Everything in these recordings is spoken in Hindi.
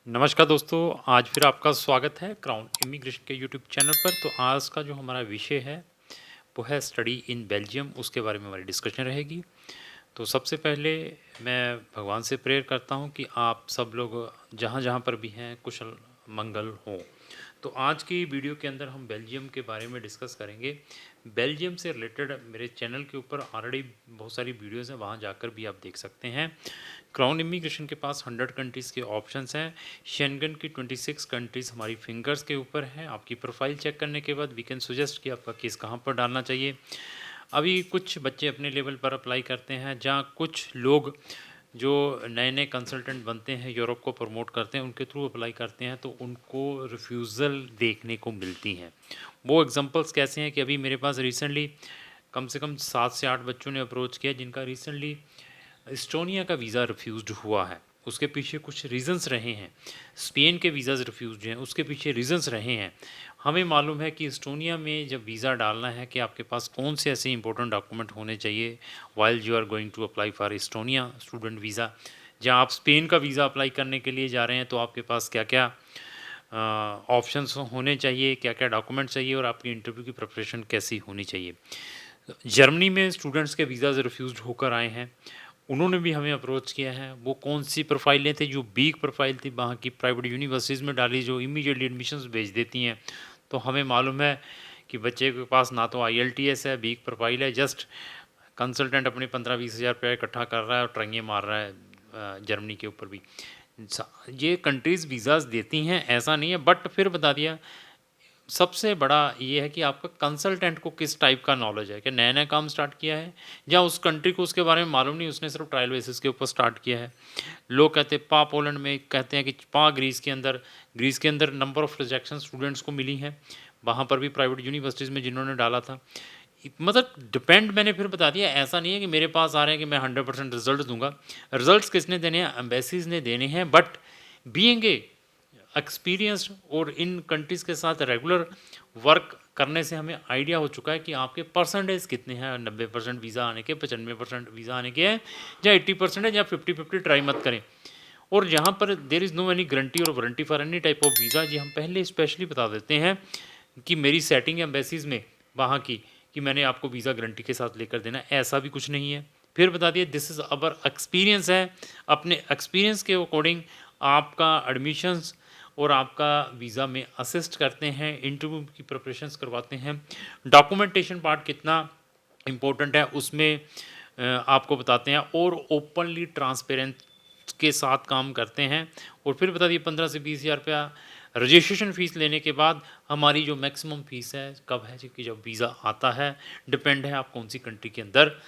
नमस्कार दोस्तों, आज फिर आपका स्वागत है क्राउन इमिग्रेशन के यूट्यूब चैनल पर। तो आज का जो हमारा विषय है वो है स्टडी इन बेल्जियम, उसके बारे में हमारी डिस्कशन रहेगी। तो सबसे पहले मैं भगवान से प्रेयर करता हूँ कि आप सब लोग जहाँ जहाँ पर भी हैं कुशल मंगल हों। तो आज की वीडियो के अंदर हम बेल्जियम के बारे में डिस्कस करेंगे। बेल्जियम से रिलेटेड मेरे चैनल के ऊपर ऑलरेडी बहुत सारी वीडियोज़ हैं, वहाँ जाकर भी आप देख सकते हैं। क्राउन इमिग्रेशन के पास 100 कंट्रीज़ के ऑप्शंस हैं। शेंगन की 26 कंट्रीज़ हमारी फिंगर्स के ऊपर है। आपकी प्रोफाइल चेक करने के बाद वी कैन सजेस्ट कि आपका केस कहाँ पर डालना चाहिए। अभी कुछ बच्चे अपने लेवल पर अप्लाई करते हैं, जहाँ कुछ लोग जो नए नए कंसल्टेंट बनते हैं, यूरोप को प्रमोट करते हैं, उनके थ्रू अप्लाई करते हैं तो उनको रिफ्यूज़ल देखने को मिलती हैं। वो एग्जांपल्स कैसे हैं कि अभी मेरे पास रिसेंटली कम से कम 7 से 8 बच्चों ने अप्रोच किया जिनका रिसेंटली एस्टोनिया का वीज़ा रिफ्यूज़्ड हुआ है। उसके पीछे कुछ रीज़न्स रहे हैं। स्पेन के वीज़ाज़ रिफ्यूज़्ड हैं, उसके पीछे रीज़न्स रहे हैं। हमें मालूम है कि एस्टोनिया में जब वीज़ा डालना है कि आपके पास कौन से ऐसे इंपॉर्टेंट डॉक्यूमेंट होने चाहिए while you are going to apply for Estonia student visa. जहाँ आप स्पेन का वीज़ा अप्लाई करने के लिए जा रहे हैं तो आपके पास क्या-क्या ऑप्शंस होने चाहिए, क्या-क्या डॉक्यूमेंट चाहिए और आपकी इंटरव्यू की प्रिपरेशन कैसी होनी चाहिए। जर्मनी में स्टूडेंट्स के वीज़ाज़ रिफ्यूज़्ड होकर आए हैं, उन्होंने भी हमें अप्रोच किया है। वो कौन-सी प्रोफ़ाइलें थी जो वीक प्रोफ़ाइल थी वहाँ की प्राइवेट यूनिवर्सिटीज़ में डाली जो इमीडिएटली एडमिशन्स भेज देती हैं। तो हमें मालूम है कि बच्चे के पास ना तो आईएलटीएस है, वीक प्रोफ़ाइल है, जस्ट कंसल्टेंट अपने 15-20 हज़ार रुपया इकट्ठा कर रहा है और ट्रंगे मार रहा है जर्मनी के ऊपर भी। ये कंट्रीज़ वीज़ाज़ देती हैं, ऐसा नहीं है, बट फिर बता दिया सबसे बड़ा ये है कि आपका कंसल्टेंट को किस टाइप का नॉलेज है, कि नया-नया काम स्टार्ट किया है या उस कंट्री को उसके बारे में मालूम नहीं, उसने सिर्फ ट्रायल बेसिस के ऊपर स्टार्ट किया है। लोग कहते हैं पोलैंड में कहते हैं कि ग्रीस के अंदर नंबर ऑफ रिजेक्शन स्टूडेंट्स को मिली हैं, वहाँ पर भी प्राइवेट यूनिवर्सिटीज़ में जिन्होंने डाला था। मतलब डिपेंड, मैंने फिर बता दिया, ऐसा नहीं है कि मेरे पास आ रहे हैं कि मैं 100% रिजल्ट दूंगा। रिजल्ट्स किसने देने हैं? एम्बेसीज ने देने हैं। बट बीइंग ए एक्सपीरियंस्ड और इन कंट्रीज़ के साथ रेगुलर वर्क करने से हमें आइडिया हो चुका है कि आपके परसेंटेज कितने हैं। 90% वीज़ा आने के, 95% वीज़ा आने के हैं, या 80% है, या 50-50 ट्राई मत करें। और जहाँ पर there is no any guarantee और warranty for any type of visa, जी हम पहले स्पेशली बता देते हैं कि मेरी सेटिंग एम्बेसीज में वहाँ की कि मैंने आपको वीज़ा गारंटी के साथ लेकर देना है, ऐसा भी कुछ नहीं है। फिर बता दिए दिस इज़ अवर एक्सपीरियंस है, अपने एक्सपीरियंस के अकॉर्डिंग आपका एडमिशन्स और आपका वीज़ा में असिस्ट करते हैं, इंटरव्यू की प्रिपरेशंस करवाते हैं। डॉक्यूमेंटेशन पार्ट कितना इम्पोर्टेंट है उसमें आपको बताते हैं और ओपनली ट्रांसपेरेंट के साथ काम करते हैं। और फिर बता दिए 15 से 20 हज़ार रुपया रजिस्ट्रेशन फ़ीस लेने के बाद हमारी जो मैक्सिमम फ़ीस है कब है कि जब वीज़ा आता है, डिपेंड है आप कौन सी कंट्री के अंदर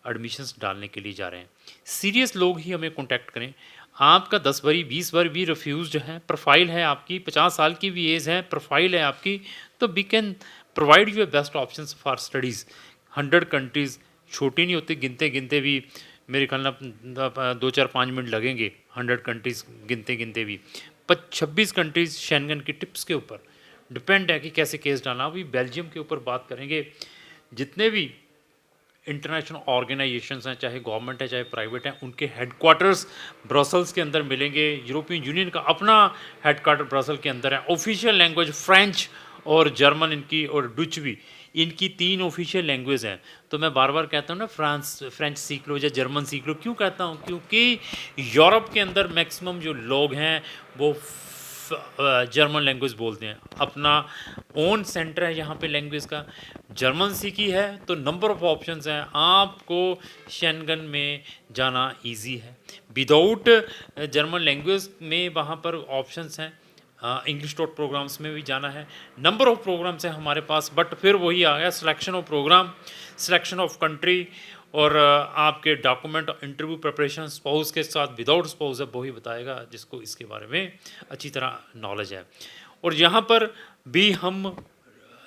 एडमिशन्स डालने के लिए जा रहे हैं। सीरियस लोग ही हमें कॉन्टैक्ट करें। आपका 10 बारी 20 बार भी रिफ्यूज़्ड है, प्रोफाइल है आपकी, 50 साल की भी एज है, प्रोफाइल है आपकी, तो we can provide you best options for studies. 100 countries छोटी नहीं होती, गिनते गिनते भी मेरे ख्याल में 2-4-5 मिनट लगेंगे 100 कंट्रीज़ गिनते गिनते भी। पर 26 कंट्रीज़ शेंगन की टिप्स के ऊपर डिपेंड है कि कैसे केस डालना। अभी बेल्जियम के ऊपर बात करेंगे। जितने भी इंटरनेशनल ऑर्गेनाइजेशंस हैं, चाहे गवर्नमेंट है चाहे प्राइवेट हैं, उनके हेडक्वार्टर्स ब्रसल्स के अंदर मिलेंगे। यूरोपियन यूनियन का अपना हेडक्वार्टर ब्रसल के अंदर है। ऑफिशियल लैंग्वेज फ्रेंच और जर्मन इनकी, और डच भी, इनकी 3 ऑफिशियल लैंग्वेज हैं। तो मैं बार बार कहता हूँ ना फ्रेंच सीख लो या जर्मन सीख लो। क्यों कहता हूँ? क्योंकि यूरोप के अंदर मैक्सिमम जो लोग हैं वो जर्मन लैंग्वेज बोलते हैं। अपना ओन सेंटर है यहाँ पे लैंग्वेज का, जर्मन सीखी है तो नंबर ऑफ ऑप्शंस हैं, आपको शेंगन में जाना इजी है। विदाउट जर्मन लैंग्वेज में वहाँ पर ऑप्शंस हैं। इंग्लिश टॉट प्रोग्राम्स में भी जाना है, नंबर ऑफ प्रोग्राम्स हैं हमारे पास। बट फिर वही आ गया selection of program, selection of country, और आपके डॉक्यूमेंट, इंटरव्यू प्रिपरेशन, स्पाउस के साथ विदाउट स्पाउस है वही बताएगा जिसको इसके बारे में अच्छी तरह नॉलेज है। और यहाँ पर भी हम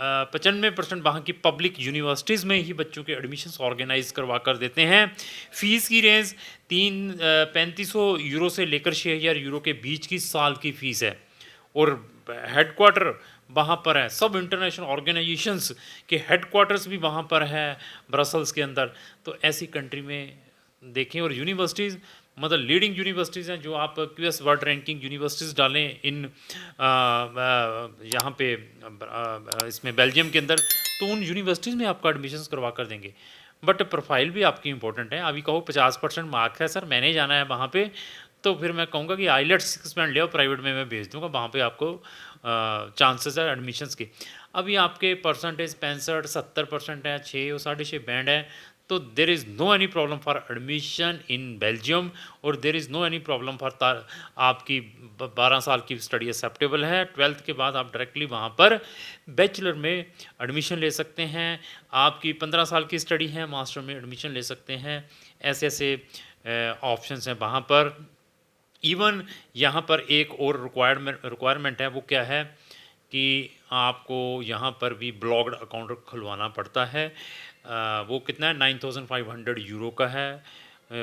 95% वहाँ की पब्लिक यूनिवर्सिटीज़ में ही बच्चों के एडमिशन्स ऑर्गेनाइज करवा कर देते हैं। फ़ीस की रेंज 3500 यूरो से लेकर 6000 यूरो के बीच की साल की फ़ीस है। और हेडक्वार्टर वहाँ पर है, सब इंटरनेशनल ऑर्गेनाइजेशंस के हेडक्वार्टर्स भी वहाँ पर है ब्रसल्स के अंदर। तो ऐसी कंट्री में देखें। और यूनिवर्सिटीज़ मतलब लीडिंग यूनिवर्सिटीज़ हैं, जो आप क्यूएस वर्ल्ड रैंकिंग यूनिवर्सिटीज़ डालें इन यहाँ पे इसमें बेल्जियम के अंदर, तो उन यूनिवर्सिटीज़ में आपका एडमिशन्स करवा कर देंगे। बट प्रोफाइल भी आपकी इंपॉर्टेंट है। अभी कहो 50% मार्क्स है सर, मैंने जाना है वहाँ पे, तो फिर मैं कहूँगा कि आईलेट्स 6 बैंड ले आओ, प्राइवेट में मैं भेज दूँगा, वहाँ पे आपको चांसेस है एडमिशन्स के। अभी आपके परसेंटेज 65-70% है, 6 और 6.5 बैंड है, तो there is no any problem for admission in Belgium, और there is no any problem for आपकी 12 साल की स्टडी एक्सेप्टेबल है। 12th के बाद आप डायरेक्टली वहाँ पर बैचलर में एडमिशन ले सकते हैं। आपकी 15 साल की स्टडी है, मास्टर में एडमिशन ले सकते हैं। ऐसे ऐसे ऑप्शंस हैं वहाँ पर। इवन यहाँ पर एक और रिक्वायरमेंट है, वो क्या है कि आपको यहाँ पर भी ब्लॉग्ड अकाउंट खुलवाना पड़ता है। वो कितना है, 9,500 यूरो का है।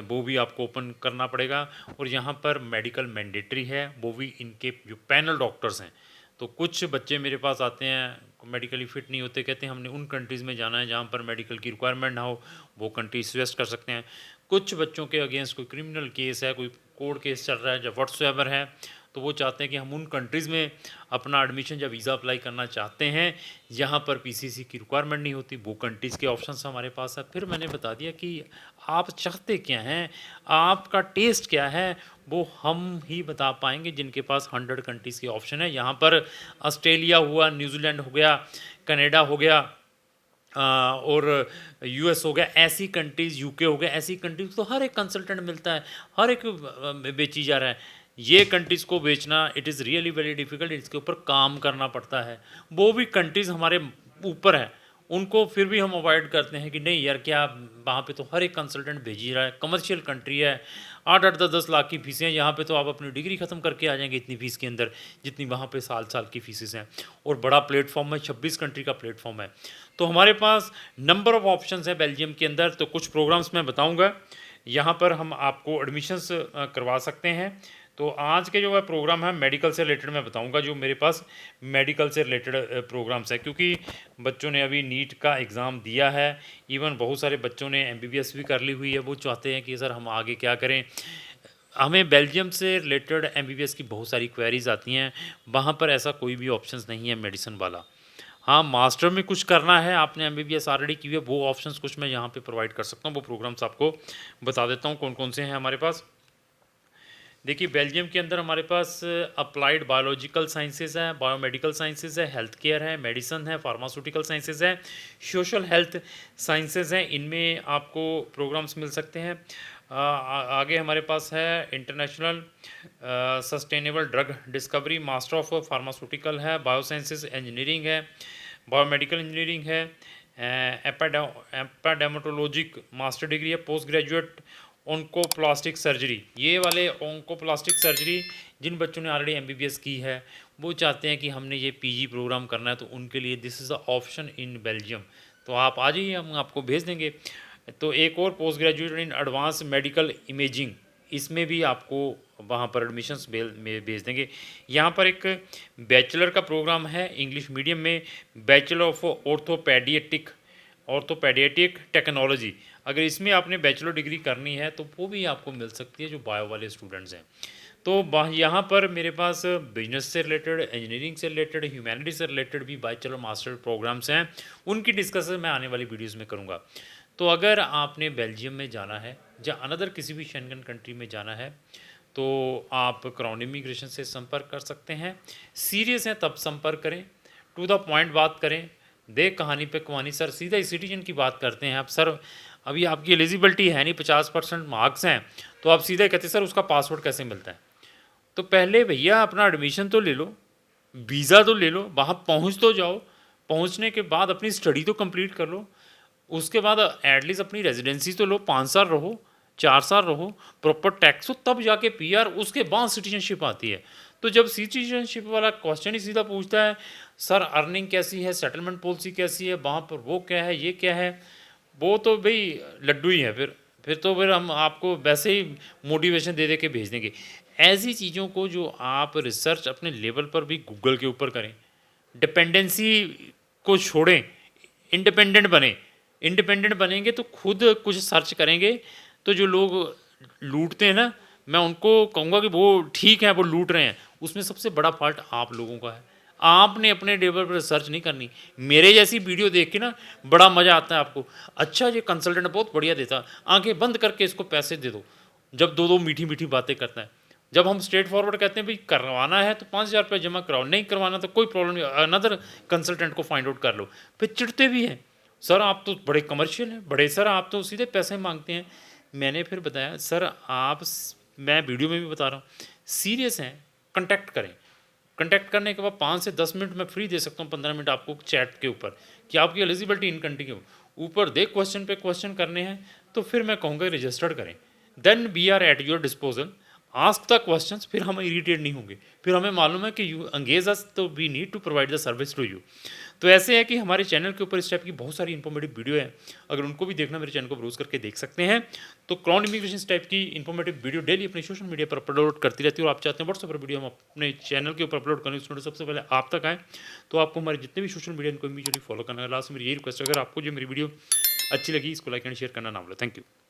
वो भी आपको ओपन करना पड़ेगा। और यहाँ पर मेडिकल मैंडेटरी है, वो भी इनके जो पैनल डॉक्टर्स हैं। तो कुछ बच्चे मेरे पास आते हैं मेडिकली फिट नहीं होते, कहते हैं हमने उन कंट्रीज़ में जाना है जहाँ पर मेडिकल की रिक्वायरमेंट ना हो, वो कंट्री सजेस्ट कर सकते हैं। कुछ बच्चों के अगेंस्ट कोई क्रिमिनल केस है, कोई कोर्ट केस चल रहा है, जब व्हाट्सएवर है, तो वो चाहते हैं कि हम उन कंट्रीज़ में अपना एडमिशन या वीज़ा अप्लाई करना चाहते हैं जहाँ पर पीसीसी की रिक्वायरमेंट नहीं होती। वो कंट्रीज़ के ऑप्शंस हमारे पास है। फिर मैंने बता दिया कि आप चाहते क्या हैं, आपका टेस्ट क्या है, वो हम ही बता पाएंगे जिनके पास 100 कंट्रीज़ के ऑप्शन है। यहाँ पर ऑस्ट्रेलिया हुआ, न्यूजीलैंड हो गया, कनाडा हो गया, और यूएस हो गया, ऐसी कंट्रीज़, यूके हो गया, ऐसी कंट्रीज़ तो हर एक कंसल्टेंट मिलता है, हर एक बेची जा रहा है। ये कंट्रीज़ को बेचना it is really very difficult, इसके ऊपर काम करना पड़ता है। वो भी कंट्रीज़ हमारे ऊपर है, उनको फिर भी हम अवॉइड करते हैं कि नहीं यार, क्या वहाँ पे तो हर एक कंसल्टेंट भेज ही रहा है, कमर्शियल कंट्री है, 8-8 10-10 लाख की फ़ीसें हैं। यहाँ पे तो आप अपनी डिग्री ख़त्म करके आ जाएंगे इतनी फ़ीस के अंदर, जितनी वहाँ पे साल साल की फ़ीसेस हैं। और बड़ा प्लेटफॉर्म है, 26 कंट्री का प्लेटफॉर्म है। तो हमारे पास नंबर ऑफ़ ऑप्शंस है बेल्जियम के अंदर। तो कुछ प्रोग्राम्स मैं बताऊँगा, यहाँ पर हम आपको एडमिशन्स करवा सकते हैं। तो आज के जो है प्रोग्राम है मेडिकल से रिलेटेड मैं बताऊंगा, जो मेरे पास मेडिकल से रिलेटेड प्रोग्राम्स है, क्योंकि बच्चों ने अभी नीट का एग्ज़ाम दिया है। इवन बहुत सारे बच्चों ने एमबीबीएस भी कर ली हुई है। वो चाहते हैं कि सर हम आगे क्या करें। हमें बेल्जियम से रिलेटेड एमबीबीएस की बहुत सारी क्वेरीज आती हैं, वहाँ पर ऐसा कोई भी ऑप्शंस नहीं है मेडिसिन वाला। हाँ, मास्टर में कुछ करना है, आपने एमबीबीएस ऑलरेडी की हुई है, वो ऑप्शंस कुछ मैं यहाँ पे प्रोवाइड कर सकता हूँ। वो प्रोग्राम्स आपको बता देता हूँ कौन कौन से हैं हमारे पास। देखिए, बेल्जियम के अंदर हमारे पास अप्लाइड बायोलॉजिकल साइंसेज है, बायोमेडिकल साइंसेज है, हेल्थ केयर है, मेडिसिन है, फार्मास्यूटिकल साइंसेज है, सोशल हेल्थ साइंसेज हैं। इनमें आपको प्रोग्राम्स मिल सकते हैं। आगे हमारे पास है international sustainable drug discovery, master of pharmaceutical है, बायोसाइंसेज इंजीनियरिंग है, बायोमेडिकल इंजीनियरिंग है, एपेडेमोटोलॉजिक मास्टर डिग्री है, पोस्ट ग्रेजुएट ओंकोप्लास्टिक सर्जरी। ये वाले ओंकोप्लास्टिक सर्जरी जिन बच्चों ने ऑलरेडी एमबीबीएस की है, वो चाहते हैं कि हमने ये पीजी प्रोग्राम करना है, तो उनके लिए this is the option in Belgium. तो आप आ जाइए, हम आपको भेज देंगे। तो एक और post graduate in advance medical imaging, इसमें भी आपको वहाँ पर एडमिशन्स में भेज देंगे। यहाँ पर एक बैचलर का प्रोग्राम है इंग्लिश मीडियम में, बैचलर ऑफ ऑर्थोपेडियाटिक टेक्नोलॉजी। अगर इसमें आपने बैचलर डिग्री करनी है तो वो भी आपको मिल सकती है, जो बायो वाले स्टूडेंट्स हैं। तो यहाँ पर मेरे पास बिजनेस से रिलेटेड, इंजीनियरिंग से रिलेटेड, ह्यूमैनिटीज से रिलेटेड भी बैचलर मास्टर प्रोग्राम्स हैं, उनकी डिस्कशन मैं आने वाली वीडियोज़ में करूँगा। तो अगर आपने बेल्जियम में जाना है या अनदर किसी भी शेंगन कंट्री में जाना है, तो आप क्राउन इमिग्रेशन से संपर्क कर सकते हैं। सीरियस हैं तब संपर्क करें, टू द पॉइंट बात करें, दे कहानी पे कहानी। सर सीधा ही सिटीजन की बात करते हैं आप, सर अभी आपकी एलिजिबिलिटी है नहीं, 50% मार्क्स हैं, तो आप सीधा कहते सर उसका पासवर्ड कैसे मिलता है। तो पहले भैया अपना एडमिशन तो ले लो, वीज़ा तो ले लो, वहाँ पहुँच तो जाओ, पहुँचने के बाद अपनी स्टडी तो कंप्लीट कर लो, उसके बाद एटलीस्ट अपनी रेजिडेंसी तो लो, 5 साल रहो, 4 साल रहो, प्रॉपर टैक्स हो, तब जाके पीआर, उसके बाद सिटीजनशिप आती है। तो जब सिटीजनशिप वाला क्वेश्चन ही सीधा पूछता है सर अर्निंग कैसी है, सेटलमेंट पॉलिसी कैसी है, वहाँ पर वो क्या है, ये क्या है, वो तो भाई लड्डू ही है। फिर हम आपको वैसे ही मोटिवेशन दे के भेज देंगे। ऐसी चीज़ों को जो आप रिसर्च अपने लेवल पर भी गूगल के ऊपर करें, डिपेंडेंसी को छोड़ें, इंडिपेंडेंट बने। इंडिपेंडेंट बनेंगे तो खुद कुछ सर्च करेंगे, तो जो लोग लूटते हैं ना, मैं उनको कहूँगा कि वो ठीक है, वो लूट रहे हैं, उसमें सबसे बड़ा फ़ॉल्ट आप लोगों का है। आपने अपने लेवल पर रिसर्च नहीं करनी। मेरे जैसी वीडियो देख के ना बड़ा मज़ा आता है आपको, अच्छा ये कंसल्टेंट बहुत बढ़िया देता है, आँखें बंद करके इसको पैसे दे दो। जब 2-2 मीठी-मीठी बातें करता है। जब हम स्ट्रेट फॉरवर्ड कहते हैं भई करवाना है तो 5,000 रुपए जमा कराओ, नहीं करवाना तो कोई प्रॉब्लम नहीं, अनदर कंसल्टेंट को फाइंड आउट कर लो। फिर चिढ़ते भी हैं, सर आप तो बड़े कमर्शियल हैं, बड़े सर आप तो सीधे पैसे माँगते हैं। मैंने फिर बताया सर आप स मैं वीडियो में भी बता रहा हूँ, सीरियस हैं, कॉन्टैक्ट करें। कॉन्टैक्ट करने के बाद 5 से 10 मिनट मैं फ्री दे सकता हूँ, 15 मिनट आपको चैट के ऊपर कि आपकी एलिजिबिलिटी इन कंट्री के ऊपर दे क्वेश्चन पे क्वेश्चन करने हैं, तो फिर मैं कहूँगा रजिस्टर्ड करें। Then we are at your disposal, ask the questions, फिर हम इरिटेट नहीं होंगे, फिर हमें मालूम है कि यू एंगेज अस, तो we need to provide the service to you. तो ऐसे है कि हमारे चैनल के ऊपर इस टाइप की बहुत सारी इन्फॉर्मेटिव वीडियो है, अगर उनको भी देखना मेरे चैनल को ब्राउज करके देख सकते हैं। तो क्राउन इमिग्रेशन इस टाइप की इन्फॉर्मेटिव वीडियो डेली अपने सोशल मीडिया पर अपलोड करती रहती है, और आप चाहते हैं व्हाट्सएप पर वीडियो हम अपने चैनल के ऊपर अपलोड करें, उसमें सबसे पहले आप तक आए, तो आपको हमारे जितने भी सोशल मीडिया इनको इमीडिएटली फॉलो करना है। लास्ट में मेरी यही रिक्वेस्ट है, अगर आपको जो मेरी वीडियो अच्छी लगी इसको लाइक एंड शेयर करना ना भूलें। Thank you.